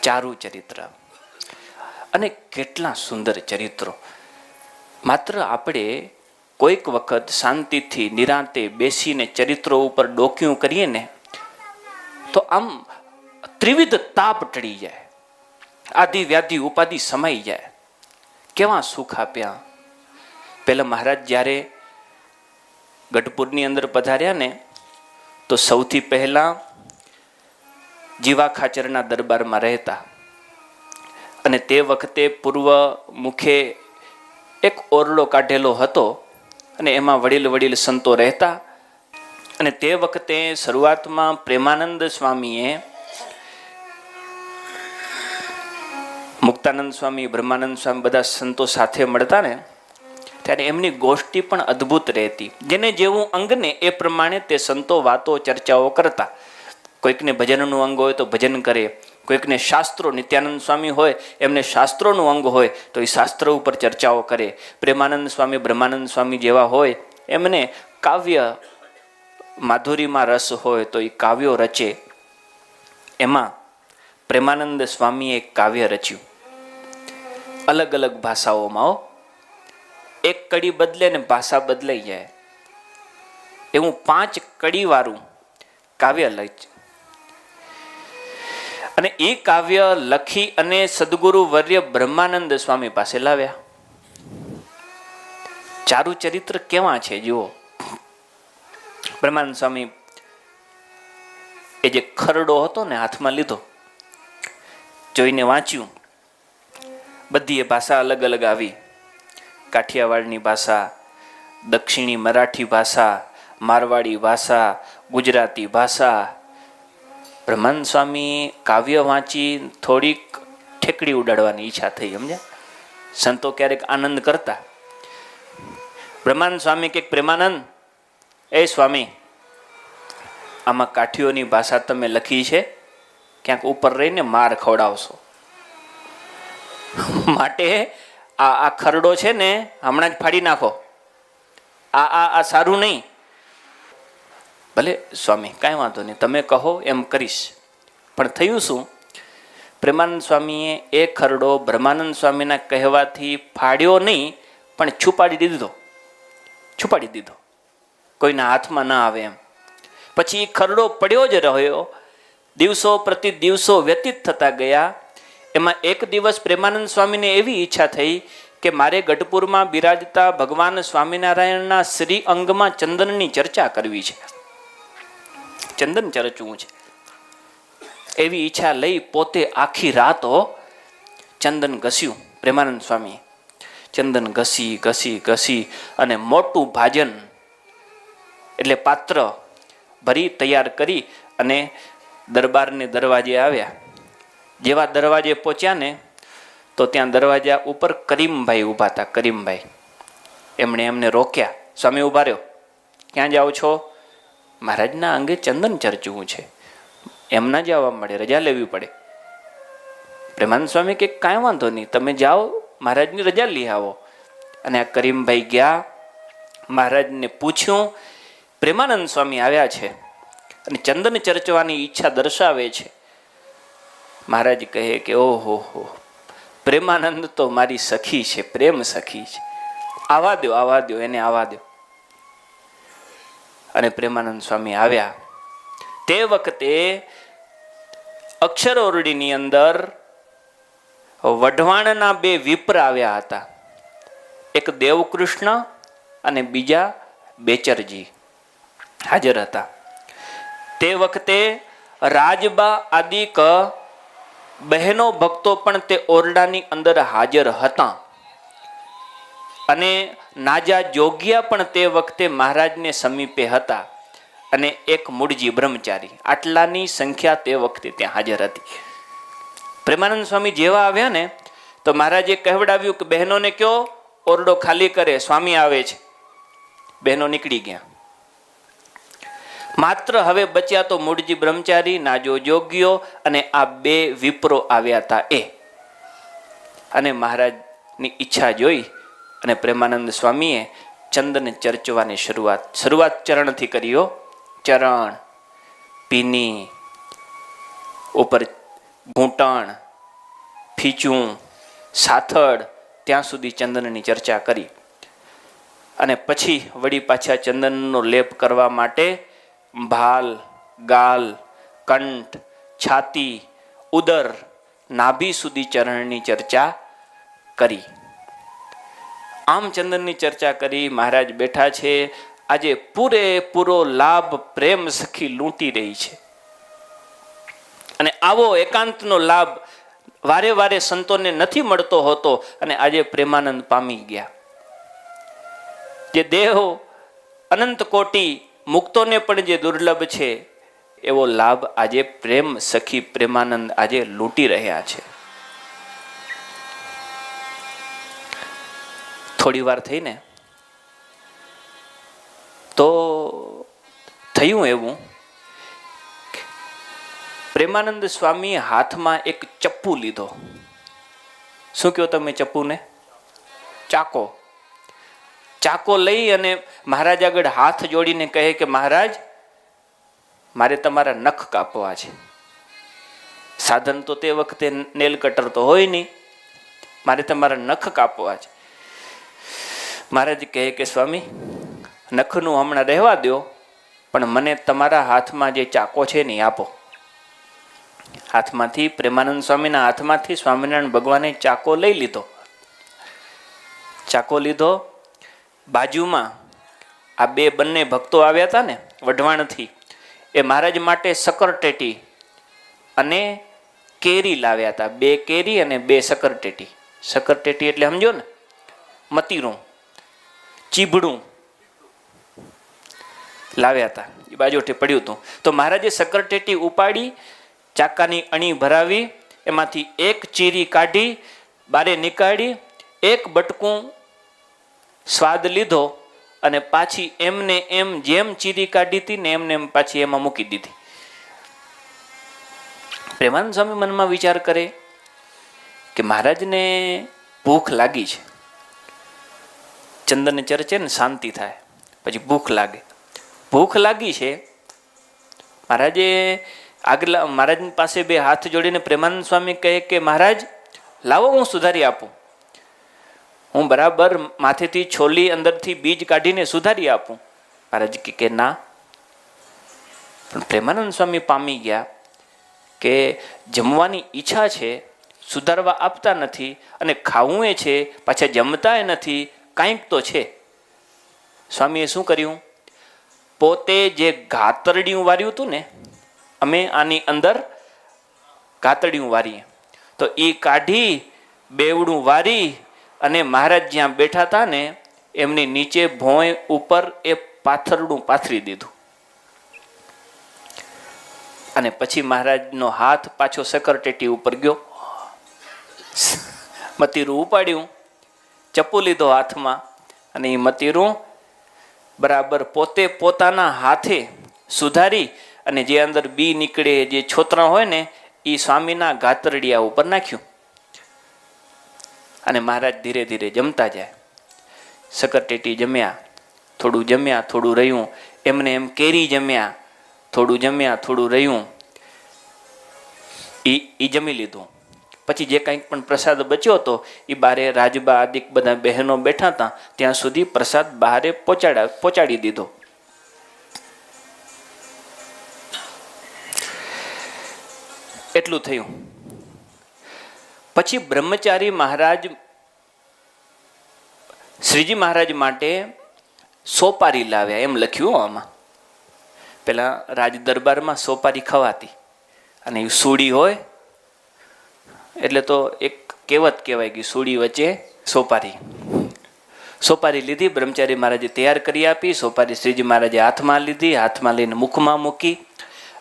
ચારુ ચરિત્ર અને કેટલા સુંદર ચરિત્રો. માત્ર આપણે કોઈક વખત શાંતિથી નિરાંતે બેસીને ચરિત્રો ઉપર ડોક્યું કરીએ ને તો આમ ત્રિવિધ તાપ ટળી જાય, આદિ વ્યાધિ ઉપાધિ સમાઈ જાય. કેવા સુખ આપ્યા. પેલા મહારાજ જ્યારે ગઢપુરની અંદર પધાર્યા ને તો સૌથી પહેલા જીવા ખાચરના દરબારમાં રહેતા અને તે વખતે પૂર્વ મુખે એક ઓરડો કાઢેલો હતો અને એમાં વડીલ સંતો રહેતા. અને તે વખતે શરૂઆતમાં પ્રેમાનંદ સ્વામીએ, મુક્તાનંદ સ્વામી, બ્રહ્માનંદ સ્વામી બધા સંતો સાથે મળતા ને ત્યારે એમની ગોષ્ઠી પણ અદ્ભુત રહેતી. જેને જેવું અંગને એ પ્રમાણે તે સંતો વાતો ચર્ચાઓ કરતા. કોઈકને ભજનનું અંગ હોય તો ભજન કરે, કોઈકને શાસ્ત્રો, નિત્યાનંદ સ્વામી હોય એમને શાસ્ત્રોનું અંગ હોય તો એ શાસ્ત્ર ઉપર ચર્ચાઓ કરે. પ્રેમાનંદ સ્વામી, બ્રહ્માનંદ સ્વામી જેવા હોય એમને કાવ્ય માધુરીમાં રસ હોય તો એ કાવ્યો રચે. એમાં પ્રેમાનંદ સ્વામીએ એક કાવ્ય રચ્યું અલગ અલગ ભાષાઓમાં. એક કડી બદલે ને ભાષા બદલાઈ જાય એવું 5 કડીવાળું કાવ્ય લખ્યું. અને એ કાવ્ય લખી અને સદગુરુ વર્ય બ્રહ્માનંદ સ્વામી પાસે લાવ્યા. ચારુ ચરિત્ર કેવા છે જુઓ. બ્રહ્માનંદ સ્વામી એ જે ખરડો હતો ને હાથમાં લીધો, જોઈને વાંચ્યું. બધી એ ભાષા અલગ અલગ આવી. કાઠિયાવાડની ભાષા, દક્ષિણી મરાઠી ભાષા, મારવાડી ભાષા, ગુજરાતી ભાષા. બ્રહ્માનંદ સ્વામી કાવ્ય વાંચી થોડીક ઠેકડી ઉડાડવાની ઈચ્છા થઈ. સમજ્યા? સંતો ક્યારેક આનંદ કરતા. બ્રહ્માનંદ સ્વામી કે પ્રેમાનંદ, એ સ્વામી આમાં કાઠીઓની ભાષા તમે લખી છે, ક્યાંક ઉપર રહીને માર ખવડાવશો, માટે આ ખરડો છે ને હમણાં જ ફાડી નાખો, આ સારું નહીં. ભલે સ્વામી કાંઈ વાંધો નહીં, તમે કહો એમ કરીશ. પણ થયું શું? પ્રેમાનંદ સ્વામીએ એ ખરડો બ્રહ્માનંદ સ્વામીના કહેવાથી ફાડ્યો નહીં પણ છુપાડી દીધો, કોઈના હાથમાં ના આવે એમ. પછી એ ખરડો પડ્યો જ રહ્યો. દિવસો પ્રતિ દિવસો વ્યતીત થતા ગયા. એમાં એક દિવસ પ્રેમાનંદ સ્વામીને એવી ઈચ્છા થઈ કે મારે ગઢપુરમાં બિરાજતા ભગવાન સ્વામિનારાયણના શ્રી અંગમાં ચંદનની ચર્ચા કરવી છે, ચંદન ચર્ચવું છે. એવી ઈચ્છા લઈ પોતે આખી રાતો ચંદન ઘસ્યું. પ્રેમાનંદ સ્વામીએ ચંદન ઘસી અને મોટું ભાજન એટલે પાત્ર ભરી તૈયાર કરી અને દરબારને દરવાજે આવ્યા. જેવા દરવાજે પહોંચ્યા ને તો ત્યાં દરવાજા ઉપર કરીમભાઈ ઊભા હતા. કરીમભાઈ એમણે એમને રોક્યા. સ્વામી ઊભા રહ્યો, ક્યાં જાઓ છો? મહારાજના અંગે ચંદન ચર્ચવું છે. એમ ના જવા મળે, રજા લેવી પડે. પ્રેમાનંદ સ્વામી કે કાંઈ વાંધો નહીં, તમે જાઓ, મહારાજની રજા લઈ આવો. અને આ કરીમભાઈ ગયા, મહારાજને પૂછ્યું. પ્રેમાનંદ સ્વામી આવ્યા છે અને ચંદન ચર્ચવાની ઈચ્છા દર્શાવે છે. મહારાજ કહે કે ઓહો હો, પ્રેમાનંદ તો મારી સખી છે, પ્રેમ સખી છે, આવા દો એને આવા દો. અને પ્રેમાનંદ સ્વામી આવ્યા. તે વખતે અક્ષર ઓરડીની અંદર વઢવાણના 2 વિપ્ર આવ્યા હતા. એક દેવકૃષ્ણ અને બીજા બેચરજી હાજર હતા. તે વખતે રાજબા આદિક બહેનો ભક્તો પણ તે ઓરડાની અંદર હાજર હતા. અને નાજા જોગિયા પણ તે વખતે મહારાજને સમીપે હતા. અને એક મૂળજી બ્રહ્મચારી. આટલાની સંખ્યા તે વખતે ત્યાં હાજર હતી. પ્રેમાનંદ સ્વામી જેવા આવ્યા ને તો મહારાજે કહેવડાવ્યું કે બહેનોને કયો ઓરડો ખાલી કરે, સ્વામી આવે છે. બહેનો નીકળી ગયા. માત્ર હવે બચ્યા તો મૂળજી બ્રહ્મચારી, નાજો જોગીઓ અને આ 2 વિપ્રો આવ્યા હતા એ. અને મહારાજની ઈચ્છા જોઈ અને પ્રેમાનંદ સ્વામીએ ચંદન ચર્ચવાની શરૂઆત ચરણથી કર્યો. ચરણ, પીની, ઉપર ઘૂંટણ, ફીચું, સાથળ, ત્યાં સુધી ચંદનની ચર્ચા કરી. અને પછી વળી પાછા ચંદનનો લેપ કરવા માટે ભાલ, ગાલ, કંઠ, છાતી, ઉદર, નાભી સુધી ચરણની ચર્ચા કરી. આમ ચંદનની ચર્ચા કરી. મહારાજ બેઠા છે. આજે પૂરેપૂરો લાભ પ્રેમ સખી લૂંટી રહી છે. અને આવો એકાંતનો લાભ વારે વારે સંતોને નથી મળતો હોતો, અને આજે પ્રેમાનંદ પામી ગયા. જે દેહો અનંત કોટી મુક્તોને પણ જે દુર્લભ છે, એવો લાભ આજે પ્રેમ સખી પ્રેમાનંદ આજે લૂંટી રહ્યા છે. થોડી વાર થઈને તો થયું એવું, પ્રેમાનંદ સ્વામી હાથમાં એક ચપ્પુ લીધો. શું કહો તમે ચપ્પુને? ચાકો. ચાકો લઈ અને મહારાજ આગળ હાથ જોડીને કહે કે મહારાજ, મારે તમારા નખ કાપવા છે. સાધન તો તે વખતે નેલ કટર તો હોય નહીં, મારે તમારા નખ કાપવા છે. મહારાજ કહે કે સ્વામી, નખનું હમણાં રહેવા દો, પણ મને તમારા હાથમાં જે ચાકો છે ને આપો. હાથમાંથી, પ્રેમાનંદ સ્વામીના હાથમાંથી સ્વામિનારાયણ ભગવાને ચાકો લઈ લીધો. ચાકો લીધો. બાજુમાં આ બંને ભક્તો આવ્યા હતા ને વઢવાણથી, એ મહારાજ માટે સકરટેટી અને કેરી લાવ્યા હતા. 2 કેરી અને 2 સકરટેટી. સકરટેટી એટલે સમજો ને, મતીરું, ચીભડું લાવ્યા હતા. એ બાજુથી પડ્યું હતું. તો મહારાજે સકરટેટી ઉપાડી, ચાકાની અણી ભરાવી, એમાંથી એક ચીરી કાઢી, બારે નીકાળી, એક બટકું સ્વાદ લીધો, અને પાછી એમને એમ જેમ ચીરી કાઢી હતી ને એમને એમ પાછી એમાં મૂકી દીધી. પ્રેમાનંદ સ્વામી મનમાં વિચાર કરે કે મહારાજને ભૂખ લાગી છે. ચંદન ચર્ચે ને શાંતિ થાય, પછી ભૂખ લાગે. ભૂખ લાગી છે. મહારાજે આગલા મહારાજ પાસે 2 હાથ જોડીને પ્રેમાનંદ સ્વામી કહે કે મહારાજ લાવો, હું સુધારી આપું. હું બરાબર માથેથી છોલી અંદરથી બીજ કાઢીને સુધારી આપું. મહારાજ કે ના. પણ પ્રેમાનંદ સ્વામી પામી ગયા કે જમવાની ઈચ્છા છે, સુધારવા આપતા નથી, અને ખાવું એ છે, પાછા જમતા નથી, કાંઈક તો છે. સ્વામીએ શું કર્યું? પોતે જે ગાતરડિયું વાર્યું હતું ને, અમે આની અંદર ગાતડિયું વારીએ, તો એ કાઢી બેવડું વારી અને મહારાજ જ્યાં બેઠા હતા ને એમની નીચે ભોંય ઉપર એ પાથરડું પાથરી દીધું. અને પછી મહારાજનો હાથ પાછો સકરટેટી ઉપર ગયો. મતીરું ઉપાડ્યું, ચપ્પુ લીધો હાથમાં, અને એ મતીરું બરાબર પોતે પોતાના હાથે સુધારી, અને જે અંદર બી નીકળે, જે છોતરા હોય ને, એ સ્વામીના ગાતરડિયા ઉપર નાખ્યું. અને મહારાજ ધીરે ધીરે જમતા જાય. સકરટેટી જમ્યા, થોડું રહ્યું. એમને એમ કેરી જમ્યા, થોડું રહ્યું. એ જમી લીધું. પછી જે કંઈક પણ પ્રસાદ બચ્યો હતો એ બારે રાજબા આદિક બધા બહેનો બેઠા હતા, ત્યાં સુધી પ્રસાદ બહારે પહોંચાડી દીધો. એટલું થયું. પછી બ્રહ્મચારી મહારાજ શ્રીજી મહારાજ માટે સોપારી લાવ્યા, એમ લખ્યું આમાં. પેલા રાજ દરબારમાં સોપારી ખવાતી, અને એ સૂડી હોય એટલે તો એક કહેવત કહેવાય કે સૂડી વચ્ચે સોપારી. સોપારી લીધી, બ્રહ્મચારી મહારાજે તૈયાર કરી આપી. સોપારી શ્રીજી મહારાજે હાથમાં લીધી, હાથમાં લઈને મુખમાં મૂકી,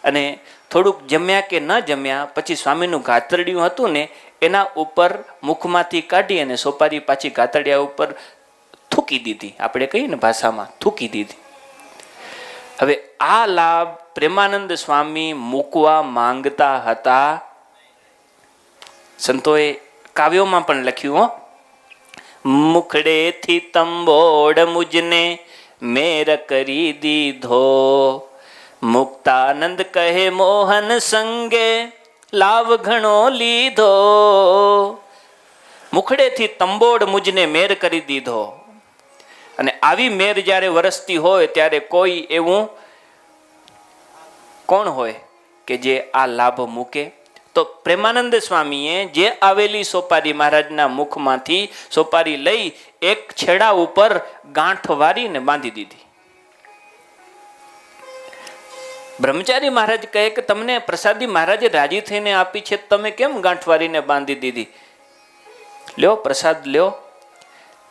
અને થોડુંક જમ્યા કે ન જમ્યા પછી સ્વામીનું ગાતરડિયું હતું ને એના ઉપર મુખમાંથી કાઢી અને સોપારી પાછી ગાતરડિયા ઉપર થૂકી દીધી. આપણે કહીએ ને ભાષામાં, થૂકી દીધી. હવે આ લાભ પ્રેમાનંદ સ્વામી મૂકવા માંગતા હતા. સંતોએ કાવ્યોમાં પણ લખ્યું, હો, મુખડેથી તંબોડ મુજને મેર કરી દીધો, મુક્તાનંદ કહે મોહન સંગે લાભ ઘણો લીધો, મુખડેથી તંબોડ મુજને મેર કરી દીધો. અને આવી મેર જ્યારે વરસતી હોય ત્યારે કોઈ એવું કોણ હોય કે જે આ લાભ મૂકે? તો પ્રેમાનંદ સ્વામીએ જે આવેલી સોપારી મહારાજના મુખમાંથી સોપારી લઈ એક છેડા ઉપર ગાંઠ વારીને બાંધી દીધી. બ્રહ્મચારી મહારાજ કહે કે તમને પ્રસાદી મહારાજે રાજી થઈને આપી છે, તમે કેમ ગાંઠ વારીને બાંધી દીધી? લ્યો પ્રસાદ લ્યો.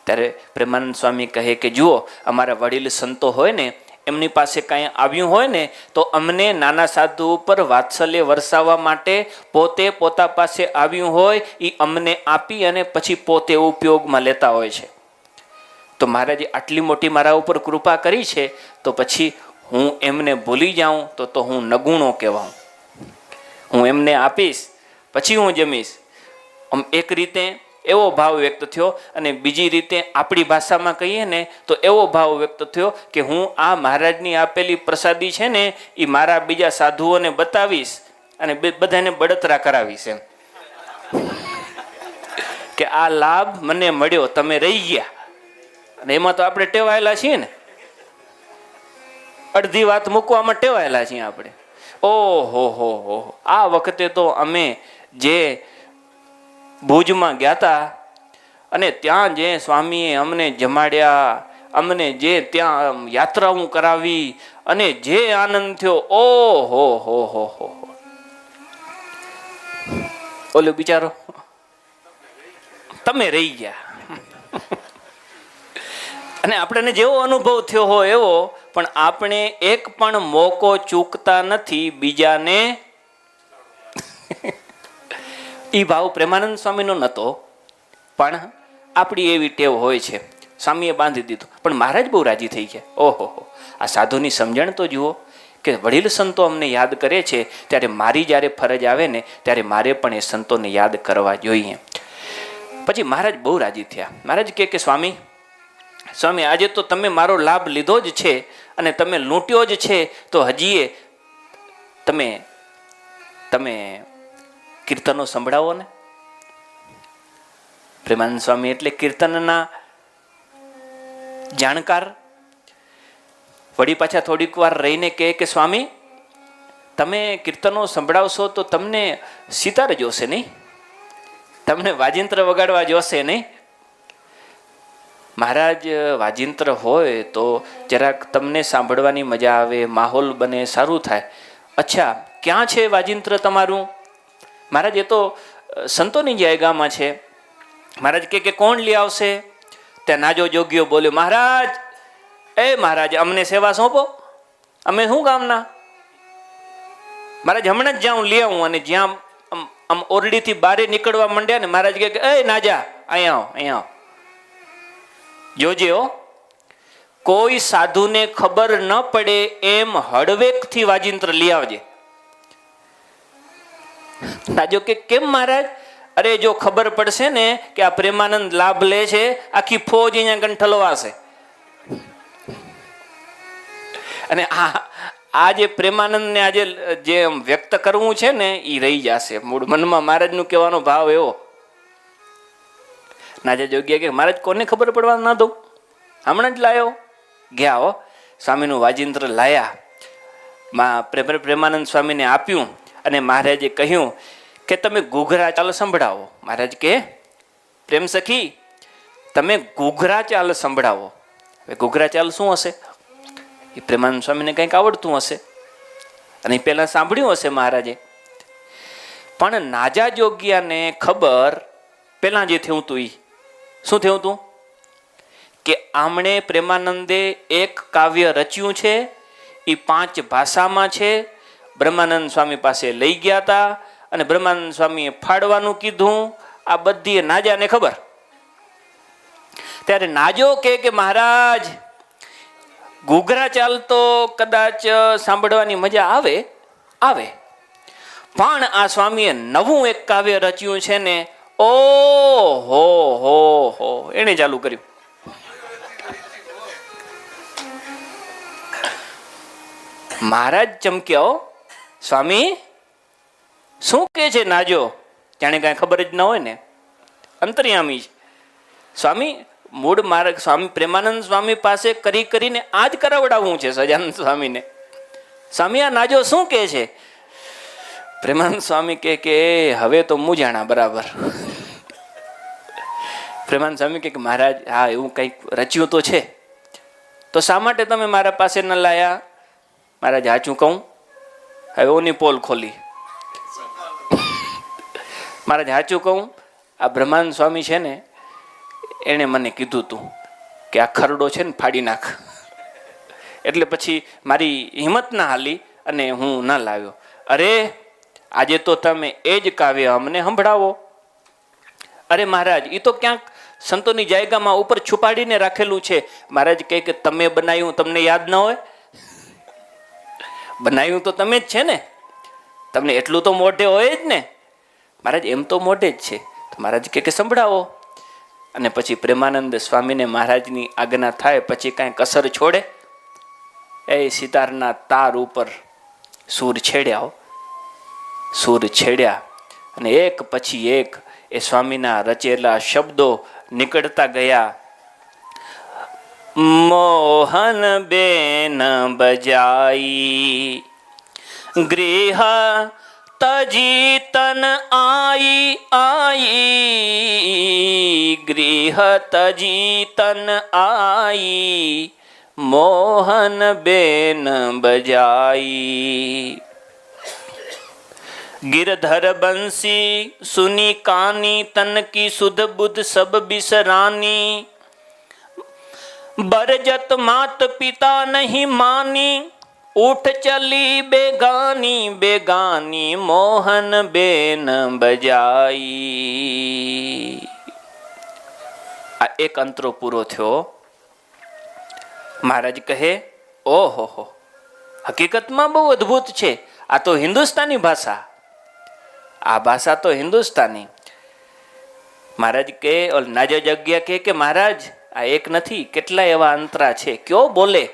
ત્યારે પ્રેમાનંદ સ્વામી કહે કે જુઓ, અમારા વડીલ સંતો હોય ને એમની પાસે કાંઈ આવ્યું હોય ને તો અમને નાના સાધુ ઉપર વાત્સલ્ય વરસાવવા માટે પોતે પોતા પાસે આવ્યું હોય એ અમને આપી અને પછી પોતે ઉપયોગમાં લેતા હોય છે. તો મહારાજે આટલી મોટી મારા ઉપર કૃપા કરી છે તો પછી હું એમને ભૂલી જાઉં તો હું નગુણો કહેવાઉં. હું એમને આપીશ પછી હું જમીશ. એક રીતે એવો ભાવ વ્યક્ત થયો. અને બીજી રીતે આપણી ભાષામાં કહીએ ને તો એવો ભાવ વ્યક્ત થયો કે હું આ મહારાજની આપેલી પ્રસાદી છે ને એ મારા બીજા સાધુઓને બતાવીશ અને બધાને બળતરા કરાવીશ એમ કે આ લાભ મને મળ્યો, તમે રહી ગયા. અને એમાં તો આપણે ટેવાયેલા છીએ ને, અડધી વાત મૂકવામાં ટેવાયેલા છીએ આપણે. ઓહો હો, આ વખતે તો અમે જે ભુજમાં ગયા હતા અને ત્યાં જે સ્વામીએ અમને જમાડ્યા, અમને જે ત્યાં યાત્રાઓ કરાવી અને જે આનંદ થયો, ઓહો હો. ઓલો બિચારો તમે રહી ગયા. અને આપણને જેવો અનુભવ થયો હોય એવો, પણ આપણે એક પણ મોકો ચૂકતા નથી બીજાને. એ ભાવ પ્રેમાનંદ સ્વામીનો નહોતો, પણ આપણી એવી ટેવ હોય છે. સ્વામીએ બાંધી દીધું, પણ મહારાજ બહુ રાજી થઈ ગયા. ઓહો, આ સાધુની સમજણ તો જુઓ કે વડીલ સંતો અમને યાદ કરે છે ત્યારે મારી જ્યારે ફરજ આવે ને ત્યારે મારે પણ એ સંતોને યાદ કરવા જોઈએ. પછી મહારાજ બહુ રાજી થયા. મહારાજ કહે કે સ્વામી આજે તો તમે મારો લાભ લીધો જ છે અને તમે લૂંટ્યો જ છે, તો હજીએ તમે કીર્તનો સંભળાવો ને. પ્રેમાનંદ સ્વામી એટલે કીર્તનના જાણકાર. વળી પાછા થોડીક વાર રહીને કહે કે સ્વામી તમે કીર્તનો સંભળાવશો તો તમને સિતાર જોશે નહીં, તમને વાજિંત્ર વગાડવા જોશે નહીં. મહારાજ વાજિંત્ર હોય તો જરાક તમને સાંભળવાની મજા આવે, માહોલ બને, સારું થાય. અચ્છા, ક્યાં છે વાજિંત્ર તમારું? મહારાજ એ તો સંતોની જાયગામાં છે. મહારાજ કે કોણ લઈ આવશે? ત્યાં નાજો જોગીઓ બોલ્યો, મહારાજ અમને સેવા સોંપો, અમે શું કામના? મહારાજ હમણાં જ જાઉં લઈ આવું. અને જ્યાં આમ ઓરડીથી બારે નીકળવા માંડ્યા ને મહારાજ કે નાજા અહીંયા આવો. જોજે કોઈ સાધુને ખબર ન પડે એમ હળવેકથી વાજિંત્ર લઈ આવજે. નાજો કે કેમ મહારાજ? અરે જો ખબર પડશે ને કે આ પ્રેમાનંદ લાભ લે છે, આખી ફોજ અહીંયા કંઠલવાશે. અને આ જે પ્રેમાનંદને આજે જે વ્યક્ત કરવું છે ને એ રહી જશે મૂળ મનમાં. મહારાજનું કહેવાનો ભાવ એવો. નાજા જોગ્યા કે મહારાજ કોને ખબર પડવા ના દઉં, હમણાં જ લાયો. ગયા સ્વામીનું વાજિંત્ર લાયા, પ્રેમાનંદ સ્વામીને આપ્યું. અને મહારાજે કહ્યું કે તમે ઘૂઘરા ચાલ સંભળાવો. મહારાજ કે પ્રેમ સખી તમે ઘૂઘરા ચાલ સંભળાવો. હવે ઘૂઘરા ચાલ શું હશે? એ પ્રેમાનંદ સ્વામીને કંઈક આવડતું હશે અને પહેલાં સાંભળ્યું હશે મહારાજે. પણ નાજા જોગ્યાને ખબર પહેલાં જે થયું હતું એ શું થયું હતું કે આમણે પ્રેમાનંદે એક કાવ્ય રચ્યું છે, એ 5 ભાષામાં છે. બ્રહ્માનંદ સ્વામી પાસે લઈ ગયા હતા અને બ્રહ્માનંદ સ્વામીએ ફાડવાનું કીધું. આ બધી નાજાને ખબર. ત્યારે નાજો કે મહારાજ ઘૂઘરા ચાલ તો કદાચ સાંભળવાની મજા આવે પણ આ સ્વામીએ નવું એક કાવ્ય રચ્યું છે ને, ઓહો હો એને ચાલુ કર્યું. મહારાજ ચમક્યા. શું કે છે નાજો? જાણે કાંઈ ખબર જ ન હોય ને, અંતર્યામી છે સ્વામી. મૂળ માર્ગ સ્વામી પ્રેમાનંદ સ્વામી પાસે કરી કરીને આ જ કરાવડાવવું છે સજાનંદ સ્વામીને. સ્વામી આ નાજો શું કે છે? પ્રેમાનંદ સ્વામી કે હવે તો મૂંઝાણા બરાબર. પ્રેમાનંદ સ્વામી કે મહારાજ હા એવું કંઈક રચ્યું તો છે, તો શા માટે તમે મારા પાસે ન લાયા? મહારાજ હાચું કહું, હવે ઓની પોલ ખોલી. મહારાજ હાચું કહું, આ બ્રહ્માનંદ સ્વામી છે ને એણે મને કીધું તું કે આ ખરડો છે ને ફાડી નાખ. એટલે પછી મારી હિંમત ના હાલી અને હું ન લાવ્યો. અરે આજે તો તમે એ જ કાવ્ય અમને સંભળાવો. અરે મહારાજ એ તો ક્યાંક સંતોની જાયગામાં ઉપર છુપાડીને રાખેલું છે. મહારાજ કહે કે તમે બનાવ્યું તમને યાદ ન હોય? બનાવ્યું તો તમે જ છે ને, તમને એટલું તો મોઢે હોય જ ને. મહારાજ એમ તો મોઢે જ છે. તો મહારાજ કહે કે સંભળાવો. અને પછી પ્રેમાનંદ સ્વામીને મહારાજની આજ્ઞા થાય પછી કાંઈ કસર છોડે? એ સિતારના તાર ઉપર સૂર છેડ્યા, સૂર છેડ્યા અને એક પછી એક એ સ્વામીના રચેલા શબ્દો નીકળતા ગયા. મોહન બેન બજાઈ ગૃહ તજી તન આઈ ગૃહ તજી તન આઈ મોહન બેન બજાઈ. गिरधर बंसी सुनी कानी तन की सुध बुध सब बिसरानी बरजत मात पिता नहीं मानी उठ चली बेगानी बेगानी मोहन बेन बजाई. આ એક અંતરો પૂરો થયો. મહારાજ કહે ઓહો હો, હકીકતમાં બહુ અદ્ભુત છે. આ તો હિન્દુસ્તાની ભાષા, આ ભાષા તો હિન્દુસ્તાની. મહારાજ કે નાજો જગ્યા કે મહારાજ આ એક નથી, કેટલા એવા અંતરા છે, કયો બોલે.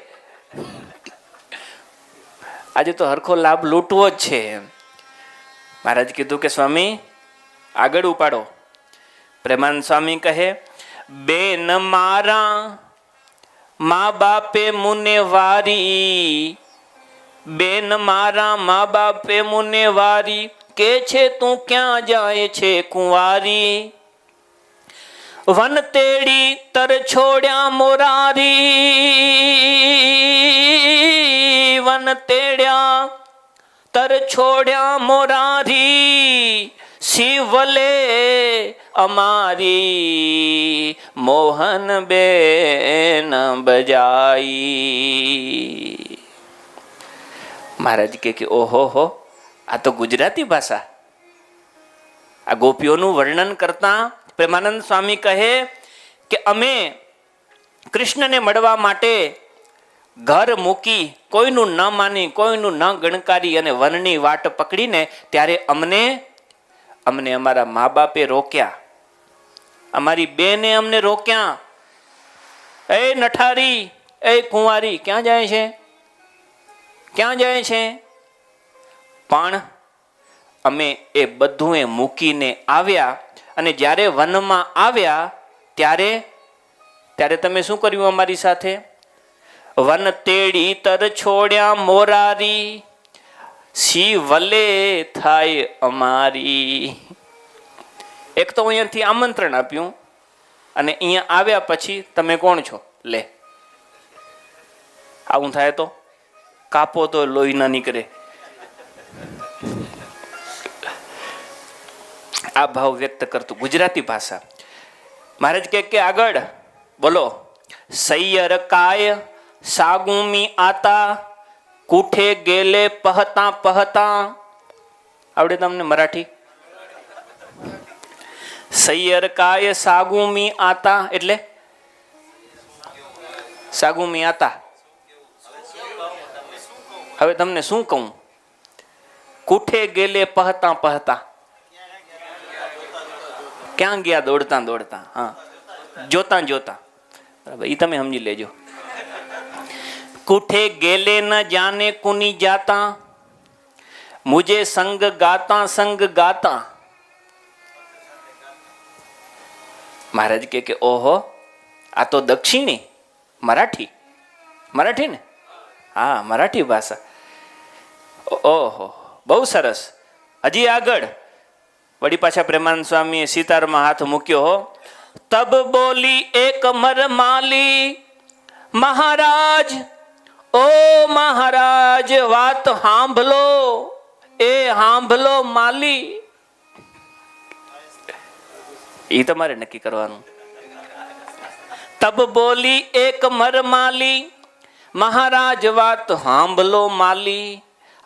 આજે તો હરખો લાભ લૂંટવો જ છે. મહારાજ કીધું કે સ્વામી આગળ ઉપાડો. પ્રેમાનંદ સ્વામી કહે બેન મારા મા બાપે મુને વારી, બેન મારા મા બાપે મુને વારી કે છે તું ક્યાં જાય છે કુંવારી. વન તેડી તર છોડ્યા મોરારી, વન તેડ્યા તર છોડ્યા મોરારી શિવલે અમારી મોહન બેન બજાઈ. મહારાજ કે ઓહો હો, આ તો ગુજરાતી ભાષા. આ ગોપીઓનું વર્ણન કરતા પ્રેમાનંદ સ્વામી કહે કે અમે કૃષ્ણને મળવા માટે ઘર મૂકી, કોઈનું ન માની, કોઈનું ન ગણકારી અને વનની વાટ પકડીને ત્યારે અમને અમારા મા બાપે રોક્યા, અમારી બેને અમને રોક્યા. એ નઠારી, એ કુંવારી ક્યાં જાય છે, ક્યાં જાય છે? પણ અમે એ બધું એ મૂકીને આવ્યા અને જ્યારે વનમાં આવ્યા ત્યારે તમે શું કર્યું અમારી સાથે? વન તેડી તર છોડ્યા મોરારી સી વલે થાય અમારી. એક તો અહીંયાથી આમંત્રણ આપ્યું અને અહીંયા આવ્યા પછી તમે કોણ છો? લે, આવું થાય તો કાપો તો લોહી ના નીકળે. આ ભાવ વ્યક્ત કરતું ગુજરાતી ભાષા. મહારાજ કે આગળ બોલો. સૈયર કાય સાગુમી આતા કુઠે ગેલે પહતા પહતા. આવડે તમને મરાઠી? સૈયર કાય સાગુમી આતા એટલે સાગુમી આતા. હવે તમને શું કહું? કુઠે ગેલે પહતા પહતા, ક્યાં ગયા દોડતા દોડતા, હા જોતા જોતા. બરાબર, એ તમે સમજી લેજો. કુઠે ગેલે ન જાને કુની જાતા મુજે સંગ ગાતા. મહારાજ કે ઓહો, આ તો દક્ષિણી મરાઠી ને? હા, મરાઠી ભાષા. ઓહો, બહુ સરસ. હજી આગળ વળી પાછા પ્રેમાનંદ સ્વામીએ સિતારમાં હાથ મૂક્યો હો. તબ બોલી એક મરમાલી, મહારાજ ઓ મહારાજ વાત સાંભળો, એ સાંભળો માલી. એ તમારે નક્કી કરવાનું. તબ બોલી એક મરમાલી, મહારાજ વાત સાંભળો માલી.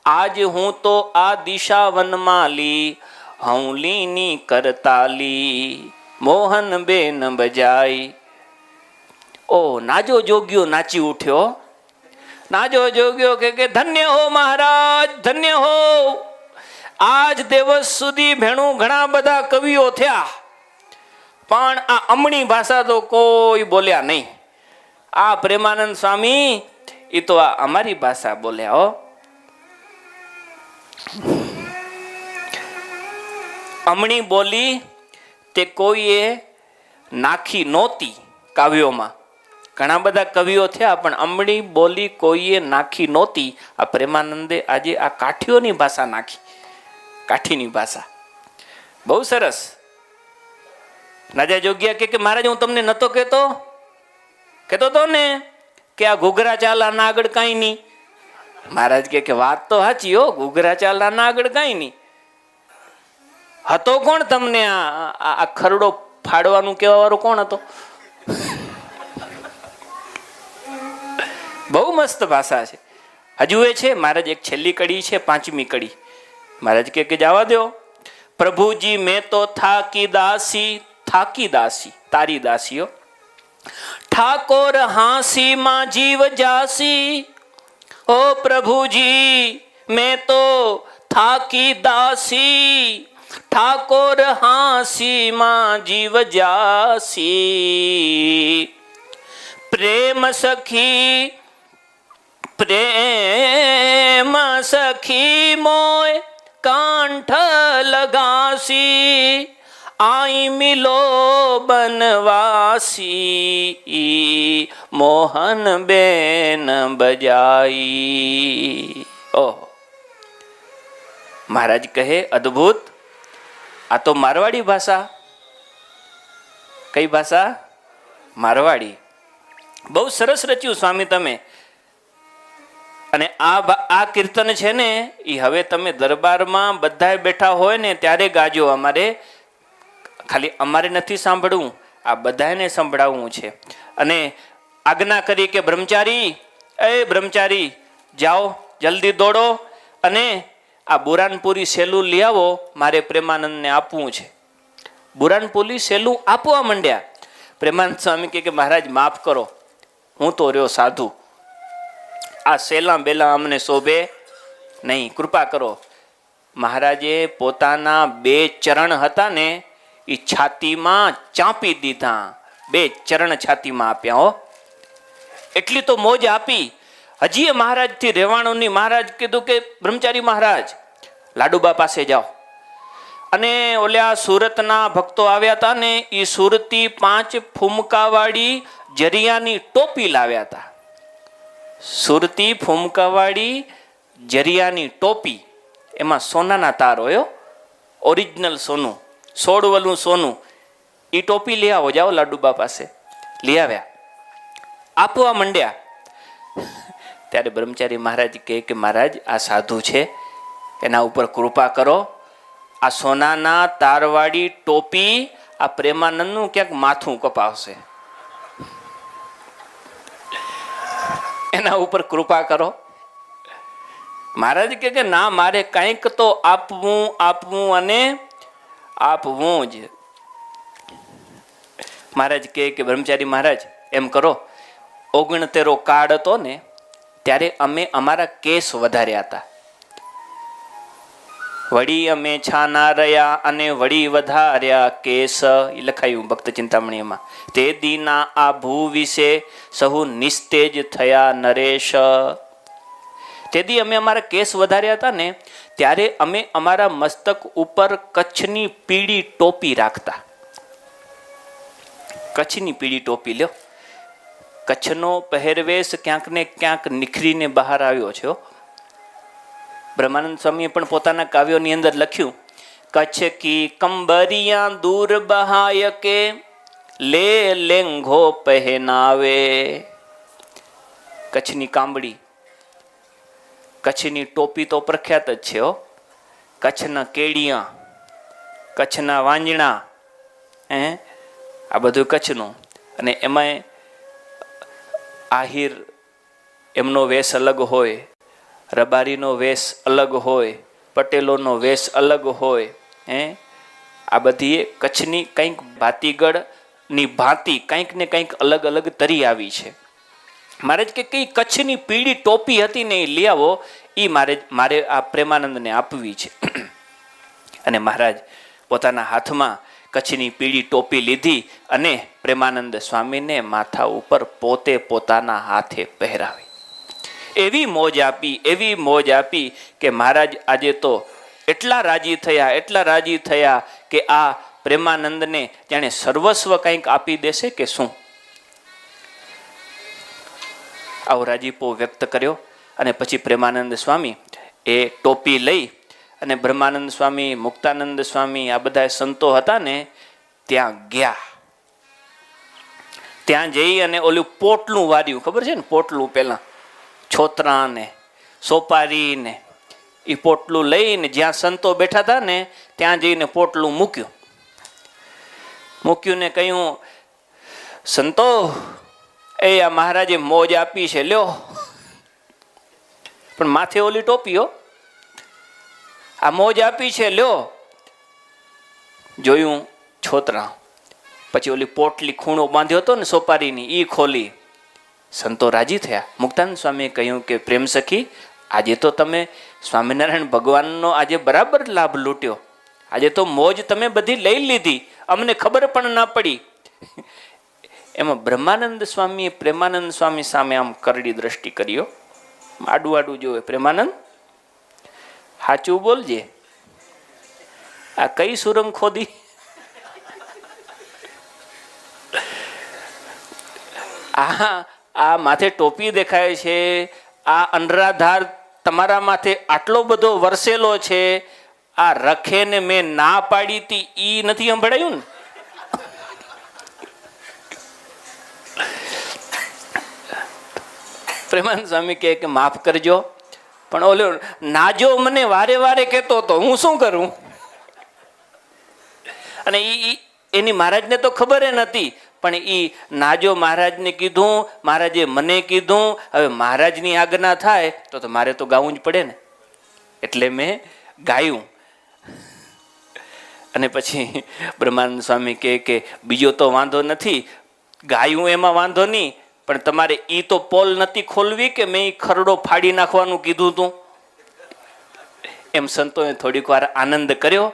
આજ હું તો આ દિશા વનમાલી, હૌલીની કરતાલી, મોહન બેન બજાઈ. ઓ નાજો જોગ્યો નાચી ઉઠ્યો. નાજો જોગ્યો કે ધન્ય હો મહારાજ, ધન્ય હો. આજ દિવસ સુધી ભેણું ઘણા બધા કવિઓ થયા, પણ આ અમણી ભાષા તો કોઈ બોલ્યા નહીં. આ પ્રેમાનંદ સ્વામી એ તો આ અમારી ભાષા બોલ્યા હો. અમણી બોલી તે કોઈએ નાખી નહોતી કાવ્યોમાં. ઘણા બધા કવિઓ થયા, પણ અમણી બોલી કોઈએ નાખી નહોતી. આ પ્રેમાનંદે આજે આ કાઠીઓની ભાષા નાખી, કાઠીની ભાષા. બહુ સરસ. રાજા જોગ્યા કે મહારાજ હું તમને નતો કહેતો તો ને કે આ ઘૂઘરા ચાલાના આગળ કાંઈ નહીં. મહારાજ કે વાત તો સાચી હો, ઘૂઘરા ચાલાના આગળ કાંઈ નહીં. હતો કોણ તમને આ ખરડો ફાડવાનું કહેવા વાળો કોણ હતો? બહુ મસ્ત ભાષા છે. હજુ એ છે મહારાજ એક છેલ્લી કડી છે, 5મી કડી. મહારાજ કે જવા દો. પ્રભુજી મેં તો થાકી દાસી તારી દાસીઓ, ઠાકોર હાંસી માં જીવ જાસી. ઓ પ્રભુજી મેં તો થાકી દાસી, ઠાકોર હાંસી માં જીવ જાસી. પ્રેમ સખી મોય કાંઠ લગાસી. આઈ મિલો બનવાસી, મોહન બેન બજાઈ. ઓહ, મહારાજ કહે અદ્ભુત. આ તો મારવાડી ભાષા. કઈ ભાષા? મારવાડી. બહુ સરસ રચ્યું સ્વામી તમે. અને આ કીર્તન છે ને એ હવે તમે દરબારમાં બધા બેઠા હોય ને ત્યારે ગાજો. ખાલી અમારે નથી સાંભળવું, આ બધાને સંભળાવવું છે. અને આજ્ઞા કરી કે બ્રહ્મચારી જાઓ, જલ્દી દોડો અને આ બુરાનપુરી સેલું લઈ આવો, મારે પ્રેમાનંદને આપવું છે. બુરાનપુરી સેલું આપવા માંડ્યા. પ્રેમાનંદ સ્વામી કે મહારાજ માફ કરો, હું તો રહ્યો સાધુ, આ સેલા બેલા અમને શોભે નહીં, કૃપા કરો. મહારાજે પોતાના 2 ચરણ હતા ને એ છાતીમાં ચાંપી દીધા. 2 ચરણ છાતીમાં આપ્યા હો. એટલી તો મોજ આપી. હજી એ મહારાજથી રહેવાણું નહીં. મહારાજ કીધું કે બ્રહ્મચારી મહારાજ લાડુબા પાસે જાઓ. અને ઓલ્યા સુરતના ભક્તો આવ્યા હતા ને એ સુરતી 5 ફૂમકાવાળી જરિયાની ટોપી લાવ્યા હતા. સુરતી ફૂમકાવાળી જરિયાની ટોપી, એમાં સોનાના તાર હોય, ઓરિજિનલ સોનું, 16 વલું સોનું. એ ટોપી લઈ આવો, જાઓ લાડુબા પાસે. લઈ આવ્યા, આપવા માંડ્યા. ત્યારે બ્રહ્મચારી મહારાજ કહે કે મહારાજ આ સાધુ છે, એના ઉપર કૃપા કરો. આ સોનાના તારવાળી ટોપી આ પ્રેમાનંદનું ક્યાંક માથું કપાવશે, એના ઉપર કૃપા કરો. મહારાજ કે ના, મારે કંઈક તો આપવું અને આપવું જ. મહારાજ કે બ્રહ્મચારી મહારાજ એમ કરો, 69 કાર્ડ હતો ને ત્યારે અમે અમારા કેસ વધાર્યા હતા. વળી અમે છાના રહ્યા અને વળી વધાર્યા કેસ. એ લખાયું ભક્ત ચિંતામણીમાં. તે દીના આ ભૂ વિશે સહુ નિસ્તેજ થયા નરેશ. તે દી અમે અમારા કેસ વધાર્યા હતા ને ત્યારે અમે અમારા મસ્તક ઉપર કચ્છની પીળી ટોપી રાખતા. કચ્છની પીળી ટોપી લ્યો, કચ્છનો પહેરવેશ ક્યાંક ને ક્યાંક નિખરીને બહાર આવ્યો છે. બ્રહ્માનંદ સ્વામીએ પણ પોતાના કાવ્યોની અંદર લખ્યું, કચ્છ કી કંબરિયા દૂર બહાય કે લે લેંઘો પહેનાવે. કચ્છની કાંબળી, કચ્છની ટોપી તો પ્રખ્યાત જ છે. કચ્છના કેડિયા, કચ્છના વાંજણા, આ બધું કચ્છનું. અને એમાંય આહિર એમનો વેશ અલગ હોય, રબારીનો વેશ અલગ હોય, પટેલોનો વેશ અલગ હોય. આ બધી કચ્છની કંઈક ભાતીગળની ભાંતિ કંઈક ને કંઈક અલગ અલગ તરી આવી છે. મહારાજ કે કઈ કચ્છની પીળી ટોપી હતી ને એ લઈ આવો, એ મારે આ પ્રેમાનંદને આપવી છે. અને મહારાજ પોતાના હાથમાં કચ્છની પીળી ટોપી લીધી અને પ્રેમાનંદ સ્વામીને માથા ઉપર પોતે પોતાના હાથે પહેરાવી. એવી મોજ આપી, એવી મોજ આપી કે મહારાજ આજે તો એટલા રાજી થયા કે આ પ્રેમાનંદને જાણે સર્વસ્વ કંઈક આપી દેશે કે શું. આવો રાજીપો વ્યક્ત કર્યો. અને પછી પ્રેમાનંદ સ્વામી એ ટોપી લઈ અને બ્રહ્માનંદ સ્વામી, મુક્તાનંદ સ્વામી, આ બધા સંતો હતા ને ત્યાં ગયા. ત્યાં જઈ અને ઓલું પોટલું વાર્યું, ખબર છે ને પોટલું, પેલા છોતરા ને સોપારી ને એ પોટલું લઈને જ્યાં સંતો બેઠા હતા ને ત્યાં જઈને પોટલું મૂક્યું ને કહ્યું, સંતો એ આ મહારાજે મોજ આપી છે, લ્યો. પણ માથે ઓલી ટોપીઓ, આ મોજ આપી છે, લ્યો. જોયું છોતરા, પછી ઓલી પોટલી ખૂણો બાંધ્યો હતો ને સોપારીની, એ ખોલી. સંતો રાજી થયા. મુક્તાનંદ સ્વામીએ કહ્યું કે પ્રેમ સખી, આજે તો તમે સ્વામિનારાયણ ભગવાનનો આજે બરાબર લાભ લૂટ્યો. આજે તો મોજ તમે બધી લઈ લીધી, અમને ખબર પણ ના પડી. એમાં બ્રહ્માનંદ સ્વામીએ પ્રેમાનંદ સ્વામી સામે આમ કરડી દ્રષ્ટિ કર્યો. આડું આડું જોવે, પ્રેમાનંદ સાચું બોલજે, આ કઈ સુરંગ ખોદી? આ માથે ટોપી દેખાય છે, આ અનરાધાર તમારા માથે આટલો બધો વરસેલો છે, આ રખે ને મેં ના પાડી હતી ઈ નથી સંભળાયું ને? પ્રેમાનંદ સ્વામી કે માફ કરજો, પણ ઓલો નાજો મને વારે વારે કહેતો હતો, હું શું કરું? અને એની મહારાજને તો ખબર નથી, પણ એ નાજો મહારાજને કીધું, મહારાજે મને કીધું. હવે મહારાજની આજ્ઞા થાય તો મારે તો ગાવું જ પડે ને, એટલે મેં ગાયું. અને પછી બ્રહ્માનંદ સ્વામી કે બીજો તો વાંધો નથી, ગાયું એમાં વાંધો નહીં, પણ તમારે ઈ તો પોલ નથી ખોલવી કે મેં ખરડો ફાડી નાખવાનું કીધું હતું. એમ સંતોએ થોડીક વાર આનંદ કર્યો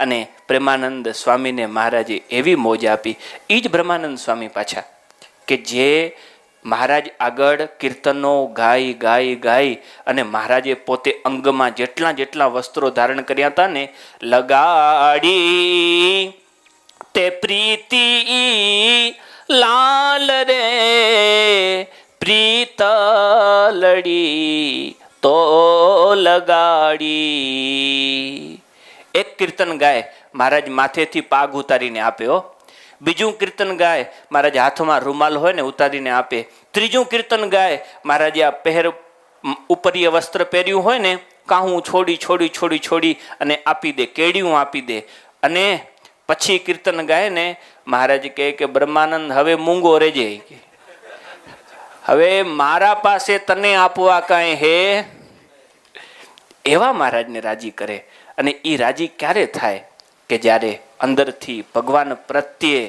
અને પ્રેમાનંદ સ્વામીને મહારાજે એવી મોજ આપી. એ જ બ્રહ્માનંદ સ્વામી પાછા કે જે મહારાજ આગળ કીર્તનો ગાઈ અને મહારાજે પોતે અંગમાં જેટલા વસ્ત્રો ધારણ કર્યા હતા ને, લગાડી તે પ્રીતિ લાલ રે પ્રીતલડી તો લગાડી. એક કીર્તન ગાય મહારાજ માથેથી પાગ ઉતારીને આપ્યો. બીજું કીર્તન ગાય મહારાજ હાથમાં રૂમાલ હોય ને ઉતારીને આપે. ત્રીજું કીર્તન ગાય મહારાજે આ ઉપરીય વસ્ત્ર પહેર્યું હોય ને કાહું છોડી અને આપી દે, કેડિયું આપી દે. અને પછી કીર્તન ગાય ને મહારાજ કહે કે બ્રહ્માનંદ હવે મૂંગો રહેજે, હવે મારા પાસે તને આપવા કાંઈ હે. એવા મહારાજને રાજી કરે. અને એ રાજી ક્યારે થાય કે જ્યારે અંદરથી ભગવાન પ્રત્યે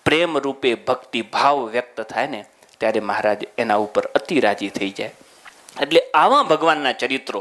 પ્રેમ રૂપે ભક્તિ ભાવ વ્યક્ત થાય ને ત્યારે મહારાજ એના ઉપર અતિ રાજી થઈ જાય. એટલે આવા ભગવાનના ચરિત્રો